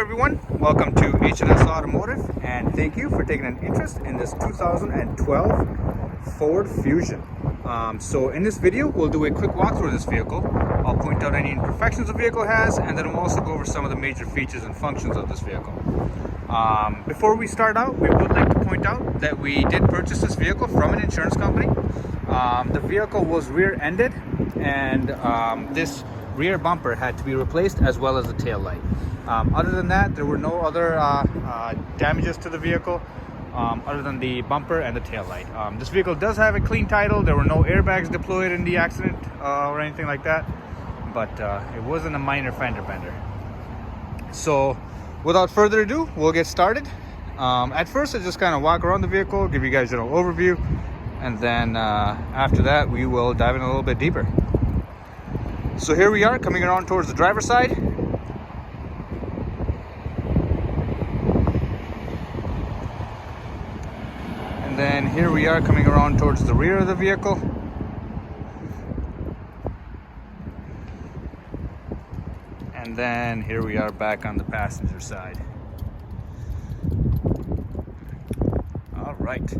everyone, welcome to H&S Automotive, and thank you for taking an interest in this 2012 Ford Fusion. So in this video we'll do a quick walkthrough of this vehicle. I'll point out any imperfections the vehicle has, and then we'll also go over some of the major features and functions of this vehicle. Before we start out, we would like to point out that we did purchase this vehicle from an insurance company. The vehicle was rear-ended, and this rear bumper had to be replaced, as well as the tail light. Other than that, there were no other damages to the vehicle other than the bumper and the tail light. This vehicle does have a clean title. There were no airbags deployed in the accident or anything like that, but it wasn't a minor fender bender. So without further ado, we'll get started. At first, I just kind of walk around the vehicle, give you guys a general overview, and then after that we will dive in a little bit deeper. So here we are coming around towards the driver's side. And then here we are coming around towards the rear of the vehicle. And then here we are back on the passenger side. All right.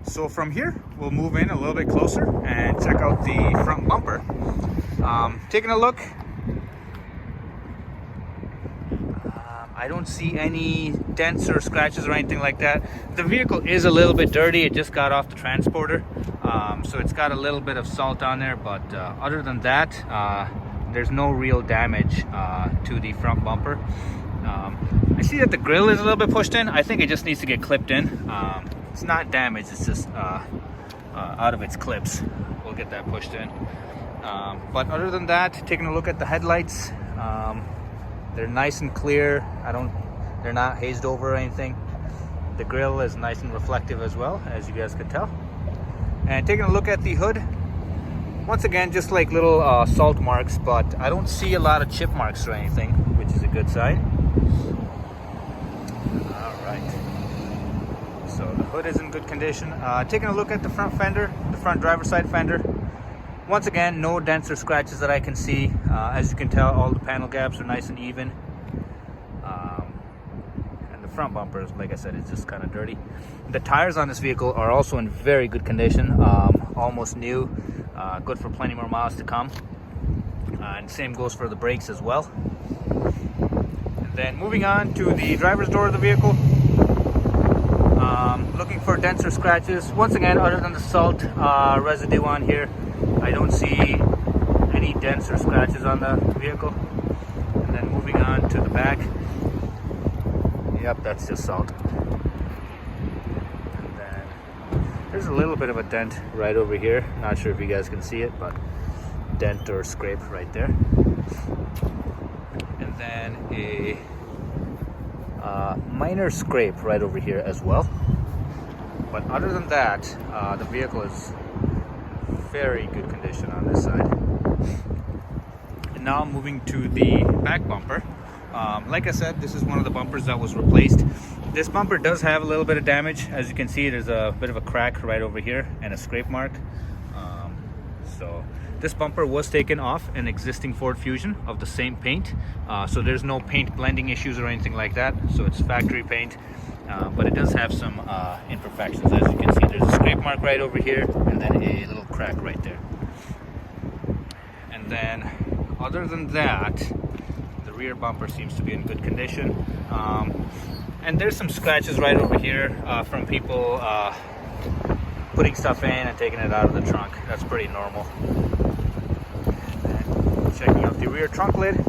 So from here, we'll move in a little bit closer and check out the front bumper. Taking a look, I don't see any dents or scratches or anything like that. The vehicle is a little bit dirty. It just got off the transporter, so it's got a little bit of salt on there, but other than that, there's no real damage to the front bumper. I see that the grille is a little bit pushed in. I think it just needs to get clipped in. It's not damaged, it's just out of its clips. We'll get that pushed in. But other than that, taking a look at the headlights, they're nice and clear. They're not hazed over or anything. The grille is nice and reflective as well, as you guys can tell. And taking a look at the hood, once again, just like little salt marks, but I don't see a lot of chip marks or anything, which is a good sign. All right. So the hood is in good condition. Taking a look at the front fender, the front driver's side fender. Once again, no dents or scratches that I can see. As you can tell, all the panel gaps are nice and even. And the front bumper, like I said, is just kind of dirty. The tires on this vehicle are also in very good condition, almost new, good for plenty more miles to come. And same goes for the brakes as well. And then moving on to the driver's door of the vehicle. Looking for dents or scratches. Once again, other than the salt residue on here, I don't see any dents or scratches on the vehicle. And then moving on to the back. Yep, that's just salt. And then there's a little bit of a dent right over here. Not sure if you guys can see it, but dent or scrape right there. And then a minor scrape right over here as well. But other than that, the vehicle is very good condition on this side. And now moving to the back bumper. Like I said, this is one of the bumpers that was replaced. This bumper does have a little bit of damage. As you can see, there's a bit of a crack right over here and a scrape mark. So this bumper was taken off an existing Ford Fusion of the same paint. So there's no paint blending issues or anything like that. So it's factory paint. But it does have some imperfections. As you can see, there's a scrape mark right over here, and then a little crack right there. And then, other than that, the rear bumper seems to be in good condition. And there's some scratches right over here from people putting stuff in and taking it out of the trunk. That's pretty normal. And checking out the rear trunk lid.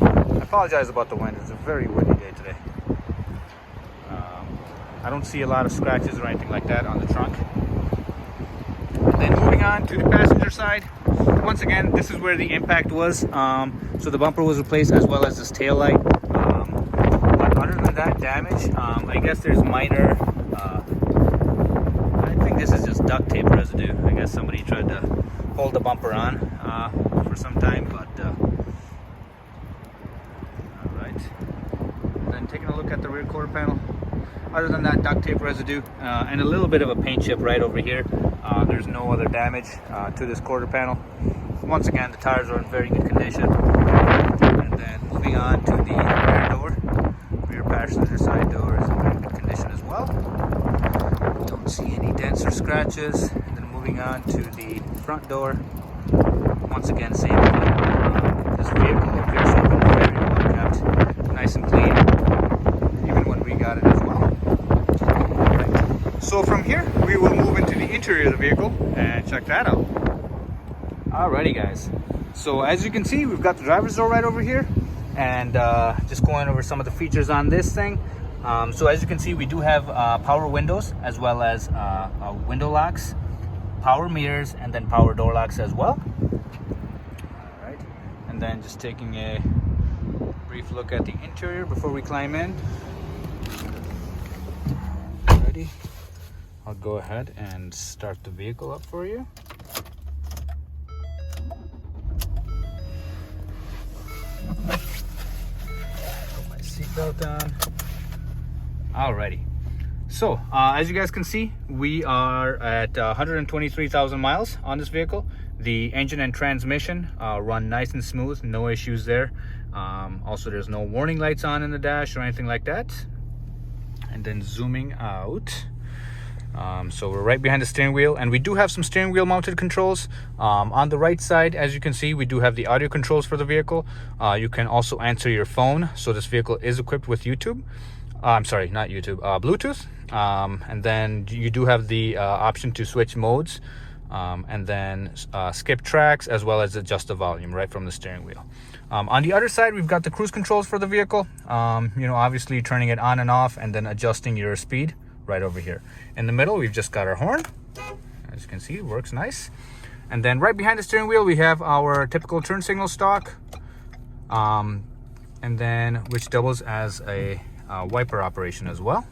I apologize about the wind. It's a very windy day today. I don't see a lot of scratches or anything like that on the trunk. And then moving on to the passenger side. Once again, this is where the impact was. So the bumper was replaced, as well as this tail light. But other than that damage, I guess there's minor, I think this is just duct tape residue. I guess somebody tried to hold the bumper on for some time, but all right. And then taking a look at the rear quarter panel. Other than that duct tape residue and a little bit of a paint chip right over here, there's no other damage to this quarter panel. Once again, the tires are in very good condition. And then moving on to the rear door. passenger side door is in very good condition as well. Don't see any dents or scratches. And then moving on to the front door. Once again, same thing. This vehicle appears to have been very well kept, nice and clean, even when we got it as well. Right. So from here, we will move into the interior of the vehicle and check that out. Alrighty guys, so as you can see, we've got the driver's door right over here, and just going over some of the features on this thing. So as you can see, we do have power windows as well as window locks, power mirrors, and then power door locks as well. Alright, and then just taking a brief look at the interior before we climb in. Ready? I'll go ahead and start the vehicle up for you. Put my seatbelt on. Alrighty. So, as you guys can see, we are at 123,000 miles on this vehicle. The engine and transmission run nice and smooth, no issues there. Also, there's no warning lights on in the dash or anything like that. And then zooming out. So we're right behind the steering wheel, and we do have some steering wheel mounted controls. On the right side, as you can see, we do have the audio controls for the vehicle. You can also answer your phone. So this vehicle is equipped with YouTube. I'm sorry, not YouTube, Bluetooth. And then you do have the option to switch modes, and then skip tracks, as well as adjust the volume right from the steering wheel. On the other side, we've got the cruise controls for the vehicle. You know, obviously turning it on and off, and then adjusting your speed right over here. In the middle, we've just got our horn. As you can see, it works nice. And then right behind the steering wheel, we have our typical turn signal stalk, and then which doubles as a wiper operation as well.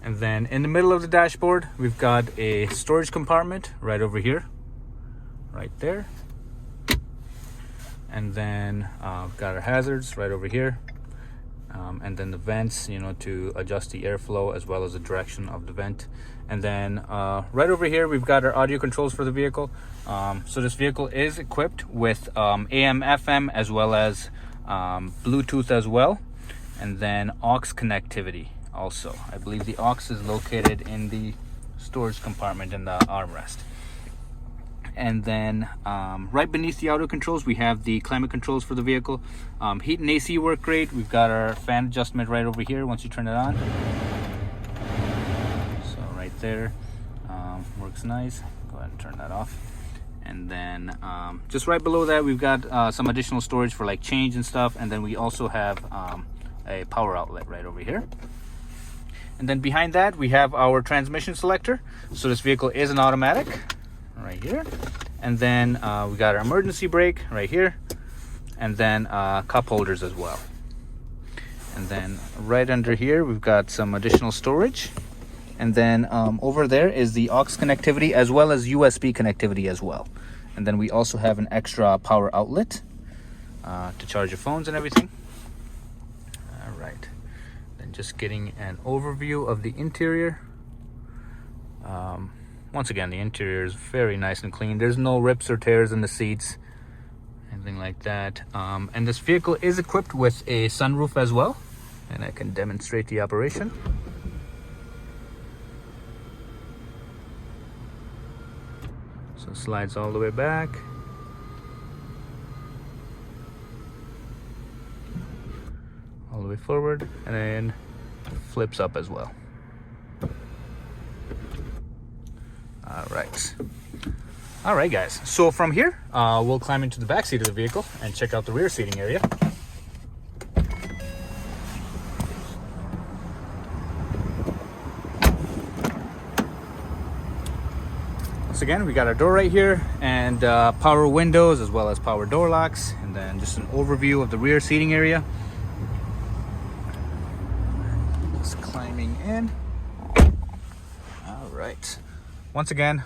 And then in the middle of the dashboard, we've got a storage compartment right over here, right there. And then we've got our hazards right over here. And then the vents, you know, to adjust the airflow as well as the direction of the vent. And then right over here, we've got our audio controls for the vehicle. So this vehicle is equipped with AM, FM, as well as Bluetooth as well. And then aux connectivity also. I believe the aux is located in the storage compartment in the armrest. And then right beneath the audio controls, we have the climate controls for the vehicle. Heat and AC work great. We've got our fan adjustment right over here once you turn it on. So right there, works nice. Go ahead and turn that off. And then just right below that, we've got some additional storage for like change and stuff. And then we also have a power outlet right over here. And then behind that, we have our transmission selector. So this vehicle is an automatic right here. And then we got our emergency brake right here. And then cup holders as well. And then right under here, we've got some additional storage. And then over there is the aux connectivity as well as USB connectivity as well. And then we also have an extra power outlet to charge your phones and everything. All right. Then just getting an overview of the interior. Once again, the interior is very nice and clean. There's no rips or tears in the seats, anything like that. And this vehicle is equipped with a sunroof as well. And I can demonstrate the operation. So it slides all the way back. All the way forward, and then flips up as well. All right guys, so from here we'll climb into the back seat of the vehicle and check out the rear seating area. Once again, we got our door right here, and power windows as well as power door locks, and then just an overview of the rear seating area. Just climbing in. All right. Once again,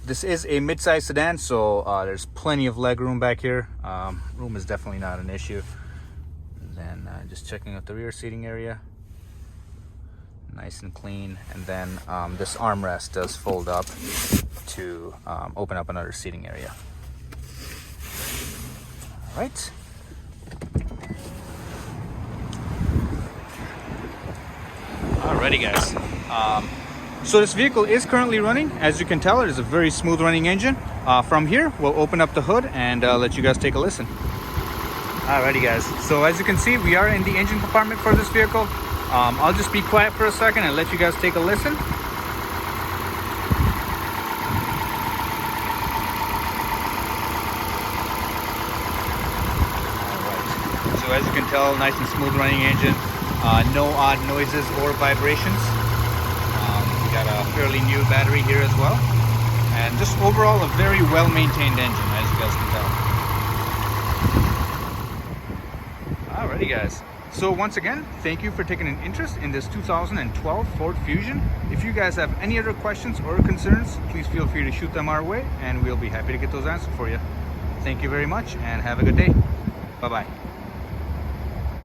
this is a mid-size sedan, so there's plenty of leg room back here. Room is definitely not an issue. And then just checking out the rear seating area. Nice and clean. And then this armrest does fold up to open up another seating area. All right. Alrighty guys, so this vehicle is currently running. As you can tell, it is a very smooth running engine. From here we'll open up the hood and let you guys take a listen. Alrighty guys, so as you can see, we are in the engine compartment for this vehicle. I'll just be quiet for a second and let you guys take a listen. Alright, so as you can tell, nice and smooth running engine. No odd noises or vibrations. We got a fairly new battery here as well, and just overall a very well maintained engine, as you guys can tell. Alrighty guys, so once again, thank you for taking an interest in this 2012 Ford Fusion. If you guys have any other questions or concerns, please feel free to shoot them our way and we'll be happy to get those answered for you. Thank you very much and have a good day. Bye bye.